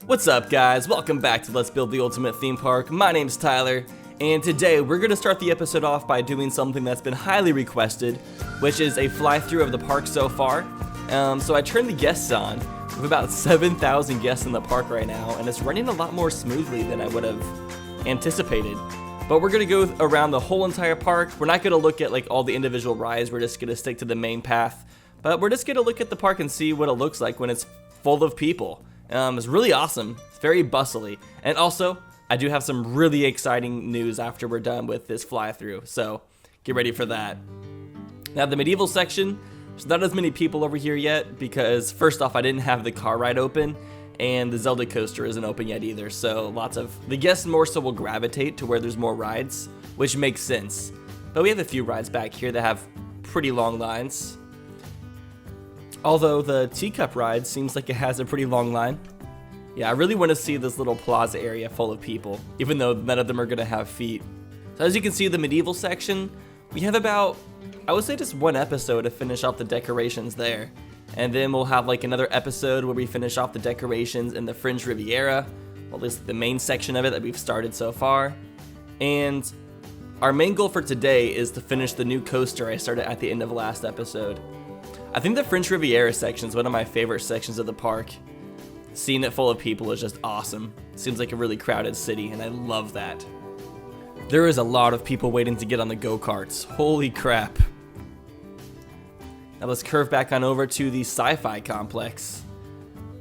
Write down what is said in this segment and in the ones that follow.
What's up, guys? Welcome back to Let's Build the Ultimate Theme Park. My name's Tyler, and today we're going to start the episode off by doing something that's been highly requested, which is a fly-through of the park so far. So I turned the guests on. We have about 7,000 guests in the park right now, and it's running a lot more smoothly than I would have anticipated. But we're going to go around the whole entire park. We're not going to look at like all the individual rides. We're just going to stick to the main path. But we're just going to look at the park and see what it looks like when it's full of people. It's really awesome. It's very bustly. And also, I do have some really exciting news after we're done with this fly-through. So get ready for that. Now, the medieval section, there's not as many people over here yet because first off, I didn't have the car ride open. And the Zelda coaster isn't open yet either, so lots of the guests more so will gravitate to where there's more rides, which makes sense. But we have a few rides back here that have pretty long lines. Although the teacup ride seems like it has a pretty long line. Yeah, I really want to see this little plaza area full of people, even though none of them are going to have feet. So as you can see, the medieval section, we have about, I would say just one episode to finish off the decorations there. And then we'll have like another episode where we finish off the decorations in the Fringe Riviera, well, at least the main section of it that we've started so far. And our main goal for today is to finish the new coaster I started at the end of last episode. I think the Fringe Riviera section is one of my favorite sections of the park. Seeing it full of people is just awesome. It seems like a really crowded city, and I love that. There is a lot of people waiting to get on the go-karts. Holy crap. Now let's curve back on over to the sci-fi complex.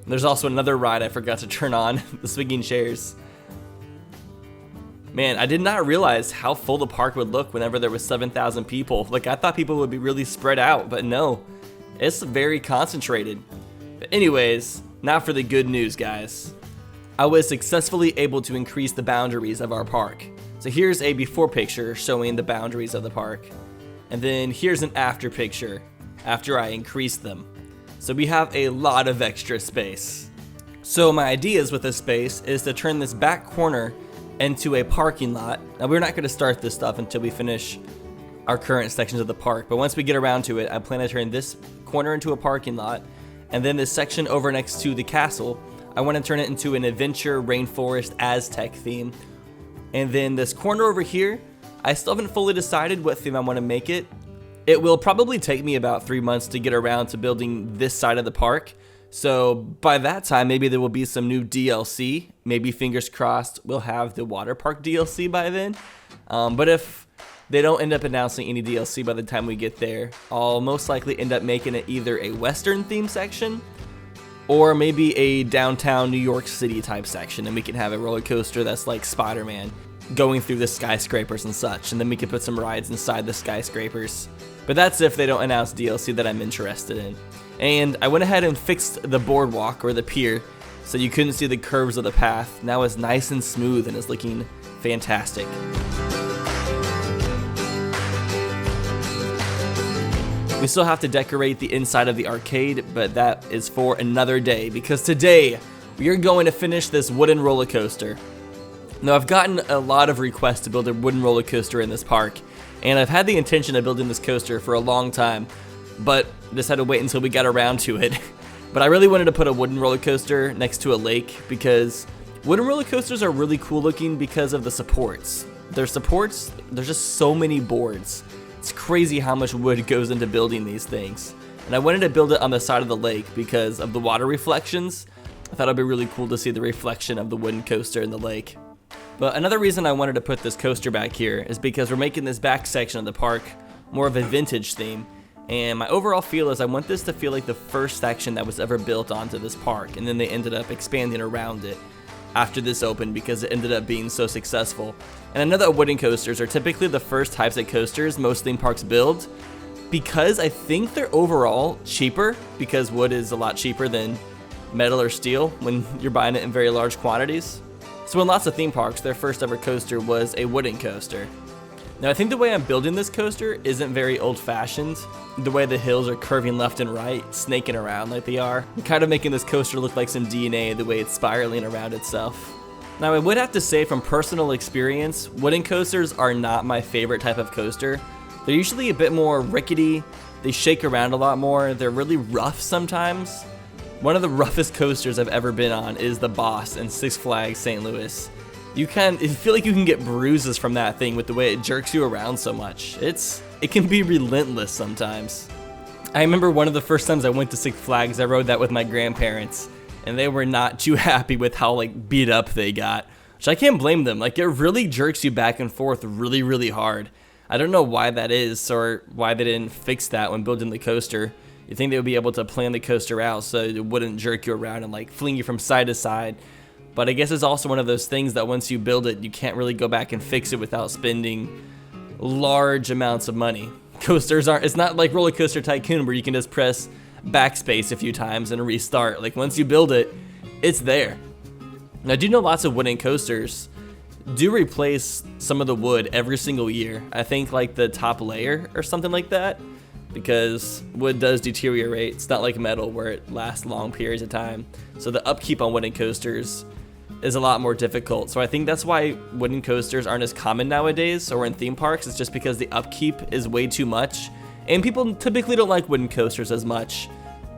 There's also another ride I forgot to turn on, the swinging chairs. Man, I did not realize how full the park would look whenever there was 7,000 people. Like, I thought people would be really spread out, but no. It's very concentrated. But anyways, now for the good news, guys. I was successfully able to increase the boundaries of our park. So here's a before picture showing the boundaries of the park. And then here's an after picture after I increased them. So we have a lot of extra space. So my ideas with this space is to turn this back corner into a parking lot. Now we're not going to start this stuff until we finish our current sections of the park, but once we get around to it, I plan to turn this corner into a parking lot, and then this section over next to the castle, I want to turn it into an adventure rainforest Aztec theme. And then this corner over here, I still haven't fully decided what theme I want to make it. It will probably take me about 3 months to get around to building this side of the park. So by that time, maybe there will be some new DLC. Maybe, fingers crossed, we'll have the water park DLC by then. But if they don't end up announcing any DLC by the time we get there, I'll most likely end up making it either a Western theme section or maybe a downtown New York City type section, and we can have a roller coaster that's like Spider-Man going through the skyscrapers and such, and then we can put some rides inside the skyscrapers. But that's if they don't announce DLC that I'm interested in. And I went ahead and fixed the boardwalk or the pier so you couldn't see the curves of the path. Now it's nice and smooth and is looking fantastic. We still have to decorate the inside of the arcade, but that is for another day because today we are going to finish this wooden roller coaster. Now, I've gotten a lot of requests to build a wooden roller coaster in this park, and I've had the intention of building this coaster for a long time, but just had to wait until we got around to it. But I really wanted to put a wooden roller coaster next to a lake because wooden roller coasters are really cool looking because of the supports. Their supports, there's just so many boards. It's crazy how much wood goes into building these things. And I wanted to build it on the side of the lake because of the water reflections. I thought it'd be really cool to see the reflection of the wooden coaster in the lake. But another reason I wanted to put this coaster back here is because we're making this back section of the park more of a vintage theme. And my overall feel is I want this to feel like the first section that was ever built onto this park, and then they ended up expanding around it after this opened because it ended up being so successful. And I know that wooden coasters are typically the first types of coasters most theme parks build because I think they're overall cheaper because wood is a lot cheaper than metal or steel when you're buying it in very large quantities. So in lots of theme parks, their first ever coaster was a wooden coaster. Now I think the way I'm building this coaster isn't very old-fashioned. The way the hills are curving left and right, snaking around like they are. I'm kind of making this coaster look like some DNA the way it's spiraling around itself. Now I would have to say from personal experience, wooden coasters are not my favorite type of coaster. They're usually a bit more rickety, they shake around a lot more, they're really rough sometimes. One of the roughest coasters I've ever been on is the Boss in Six Flags St. Louis. You feel like you can get bruises from that thing with the way it jerks you around so much. It can be relentless sometimes. I remember one of the first times I went to Six Flags, I rode that with my grandparents, and they were not too happy with how like beat up they got, which I can't blame them. Like, it really jerks you back and forth really, really hard. I don't know why that is, or why they didn't fix that when building the coaster. You think they would be able to plan the coaster out so it wouldn't jerk you around and like fling you from side to side. But I guess it's also one of those things that once you build it, you can't really go back and fix it without spending large amounts of money. Coasters it's not like Roller Coaster Tycoon where you can just press backspace a few times and restart. Like, once you build it, it's there. Now, I do know lots of wooden coasters do replace some of the wood every single year. I think like the top layer or something like that, because wood does deteriorate. It's not like metal where it lasts long periods of time. So the upkeep on wooden coasters is a lot more difficult. So I think that's why wooden coasters aren't as common nowadays or in theme parks. It's just because the upkeep is way too much. And people typically don't like wooden coasters as much.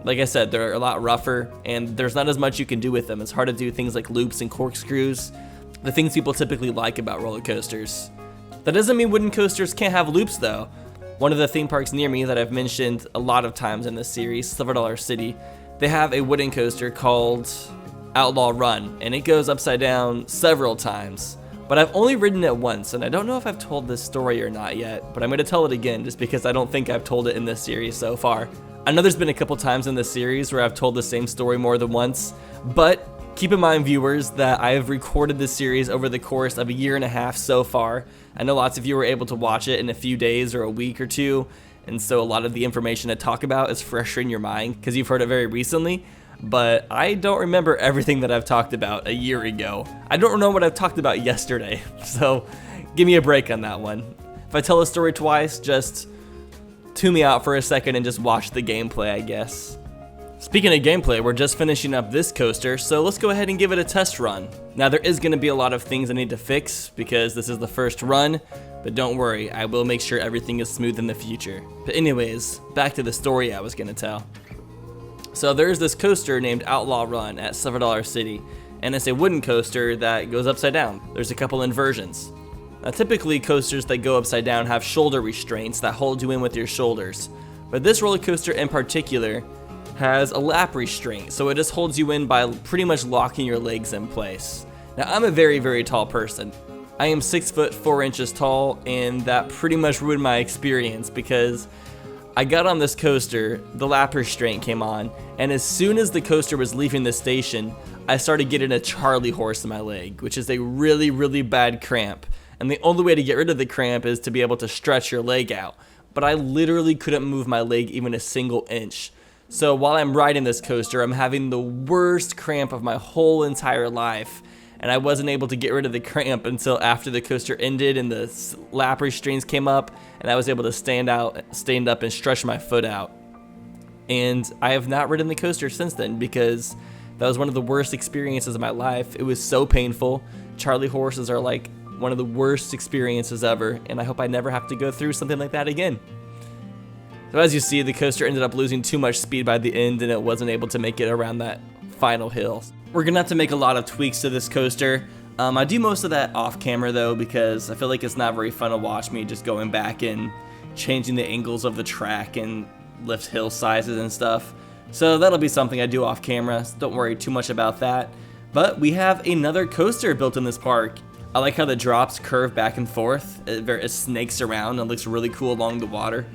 Like I said, they're a lot rougher and there's not as much you can do with them. It's hard to do things like loops and corkscrews, the things people typically like about roller coasters. That doesn't mean wooden coasters can't have loops though. One of the theme parks near me that I've mentioned a lot of times in this series, $7 City, they have a wooden coaster called Outlaw Run, and it goes upside down several times. But I've only ridden it once, and I don't know if I've told this story or not yet, but I'm going to tell it again just because I don't think I've told it in this series so far. I know there's been a couple times in this series where I've told the same story more than once, but keep in mind, viewers, that I have recorded this series over the course of a year and a half so far. I know lots of you were able to watch it in a few days or a week or two, and so a lot of the information I talk about is fresher in your mind because you've heard it very recently. But I don't remember everything that I've talked about a year ago. I don't know what I've talked about yesterday, so give me a break on that one. If I tell a story twice, just tune me out for a second and just watch the gameplay, I guess. Speaking of gameplay, we're just finishing up this coaster, so let's go ahead and give it a test run. Now, there is going to be a lot of things I need to fix because this is the first run, but don't worry, I will make sure everything is smooth in the future. But anyways, back to the story I was going to tell. So there's this coaster named Outlaw Run at $7 City, and it's a wooden coaster that goes upside down. There's a couple inversions. Now, typically coasters that go upside down have shoulder restraints that hold you in with your shoulders, but this roller coaster in particular has a lap restraint, so it just holds you in by pretty much locking your legs in place. Now, I'm a very, very tall person. I am 6 foot 4 inches tall, and that pretty much ruined my experience because I got on this coaster, the lap restraint came on, and as soon as the coaster was leaving the station, I started getting a Charlie horse in my leg, which is a really, really bad cramp. And the only way to get rid of the cramp is to be able to stretch your leg out. But I literally couldn't move my leg even a single inch. So while I'm riding this coaster, I'm having the worst cramp of my whole entire life. And I wasn't able to get rid of the cramp until after the coaster ended and the lap restraints came up, and I was able to stand up and stretch my foot out. And I have not ridden the coaster since then because that was one of the worst experiences of my life. It was so painful. Charlie horses are like one of the worst experiences ever, and I hope I never have to go through something like that again. So as you see, the coaster ended up losing too much speed by the end, and it wasn't able to make it around that final hill. We're gonna have to make a lot of tweaks to this coaster. I do most of that off camera though, because I feel like it's not very fun to watch me just going back and changing the angles of the track and lift hill sizes and stuff. So that'll be something I do off camera, so don't worry too much about that. But we have another coaster built in this park. I like how the drops curve back and forth. It snakes around and looks really cool along the water.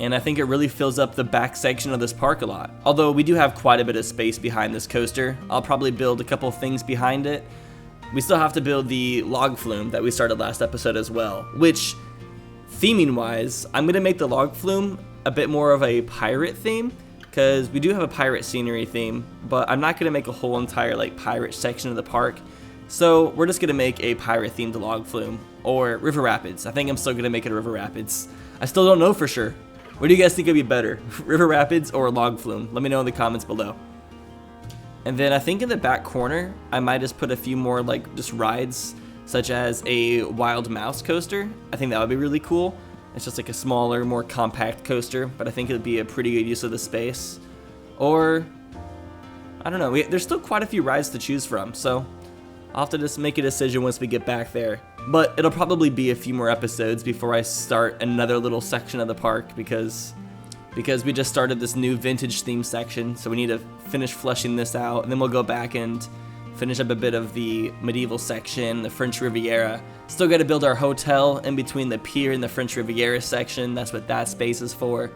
And I think it really fills up the back section of this park a lot. Although we do have quite a bit of space behind this coaster. I'll probably build a couple things behind it. We still have to build the log flume that we started last episode as well, which, theming wise, I'm gonna make the log flume a bit more of a pirate theme, because we do have a pirate scenery theme, but I'm not gonna make a whole entire like pirate section of the park. So we're just gonna make a pirate themed log flume, or river rapids. I think I'm still gonna make it a river rapids. I still don't know for sure. What do you guys think would be better, river rapids or log flume? Let me know in the comments below. And then I think in the back corner, I might just put a few more like just rides, such as a wild mouse coaster. I think that would be really cool. It's just like a smaller, more compact coaster, but I think it would be a pretty good use of the space. Or I don't know, there's still quite a few rides to choose from, so I'll have to just make a decision once we get back there. But it'll probably be a few more episodes before I start another little section of the park because we just started this new vintage theme section, so we need to finish fleshing this out, and then we'll go back and finish up a bit of the medieval section, the French Riviera. Still got to build our hotel in between the pier and the French Riviera section. That's what that space is for.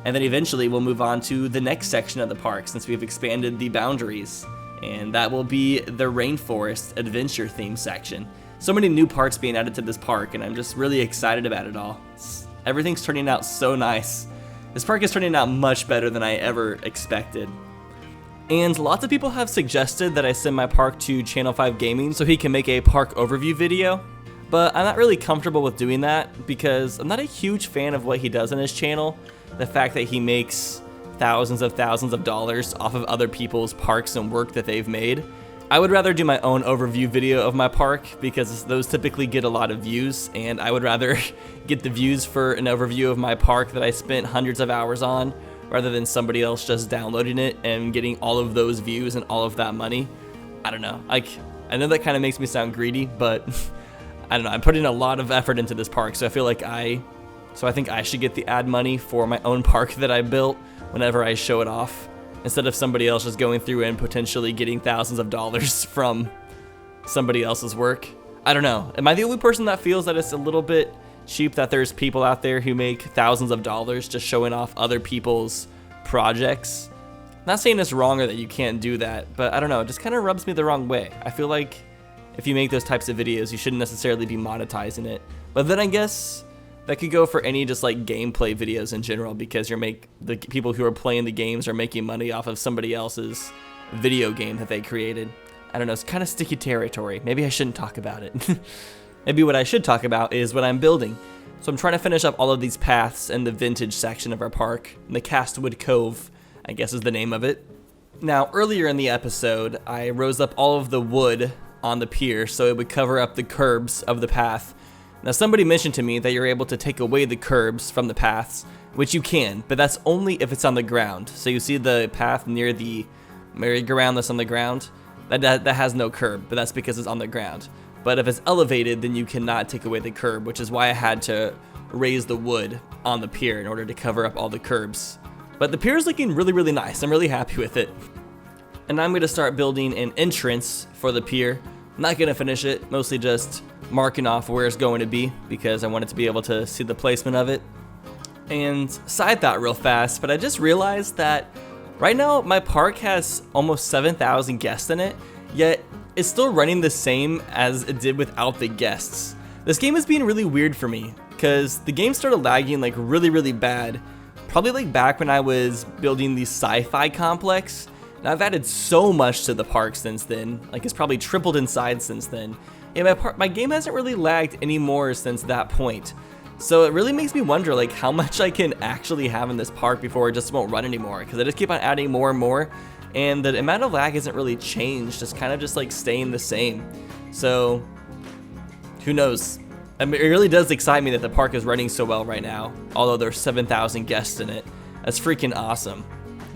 And then eventually we'll move on to the next section of the park since we've expanded the boundaries. And that will be the Rainforest Adventure theme section. So many new parts being added to this park, and I'm just really excited about it all. Everything's turning out so nice. This park is turning out much better than I ever expected. And lots of people have suggested that I send my park to Channel 5 Gaming so he can make a park overview video, but I'm not really comfortable with doing that because I'm not a huge fan of what he does on his channel. The fact that he makes thousands of dollars off of other people's parks and work that they've made. I would rather do my own overview video of my park because those typically get a lot of views, and I would rather get the views for an overview of my park that I spent hundreds of hours on rather than somebody else just downloading it and getting all of those views and all of that money. I don't know. I know that kind of makes me sound greedy, but I don't know. I'm putting a lot of effort into this park, so I feel like I think I should get the ad money for my own park that I built whenever I show it off, instead of somebody else just going through and potentially getting thousands of dollars from somebody else's work. I don't know. Am I the only person that feels that it's a little bit cheap that there's people out there who make thousands of dollars just showing off other people's projects? Not saying it's wrong or that you can't do that, but I don't know, it just kind of rubs me the wrong way. I feel like if you make those types of videos, you shouldn't necessarily be monetizing it. But then I guess that could go for any just like gameplay videos in general, because the people who are playing the games are making money off of somebody else's video game that they created. I don't know, it's kind of sticky territory. Maybe I shouldn't talk about it. Maybe what I should talk about is what I'm building. So I'm trying to finish up all of these paths in the vintage section of our park. The Castwood Cove, I guess is the name of it. Now, earlier in the episode, I rose up all of the wood on the pier so it would cover up the curbs of the path. Now, somebody mentioned to me that you're able to take away the curbs from the paths, which you can, but that's only if it's on the ground. So you see the path near the merry-go-round that's on the ground? That has no curb, but that's because it's on the ground. But if it's elevated, then you cannot take away the curb, which is why I had to raise the wood on the pier in order to cover up all the curbs. But the pier is looking really, really nice. I'm really happy with it. And I'm going to start building an entrance for the pier. I'm not going to finish it, mostly just marking off where it's going to be because I wanted to be able to see the placement of it. And side thought real fast, but I just realized that right now my park has almost 7,000 guests in it, yet it's still running the same as it did without the guests. This game is being really weird for me because the game started lagging like really, really bad, probably like back when I was building the sci-fi complex. And I've added so much to the park since then, like it's probably tripled in size since then. And my game hasn't really lagged anymore since that point. So it really makes me wonder like how much I can actually have in this park before it just won't run anymore, because I just keep on adding more and more, and the amount of lag hasn't really changed, it's kind of just like staying the same. So who knows? I mean, it really does excite me that the park is running so well right now, although there's 7,000 guests in it. That's freaking awesome.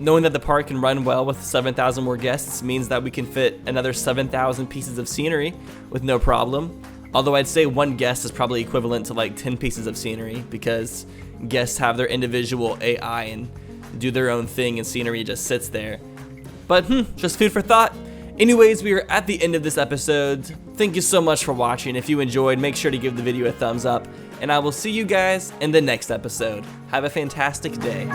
Knowing that the park can run well with 7,000 more guests means that we can fit another 7,000 pieces of scenery with no problem. Although I'd say one guest is probably equivalent to like 10 pieces of scenery, because guests have their individual AI and do their own thing and scenery just sits there. But just food for thought. Anyways, we are at the end of this episode. Thank you so much for watching. If you enjoyed, make sure to give the video a thumbs up, and I will see you guys in the next episode. Have a fantastic day.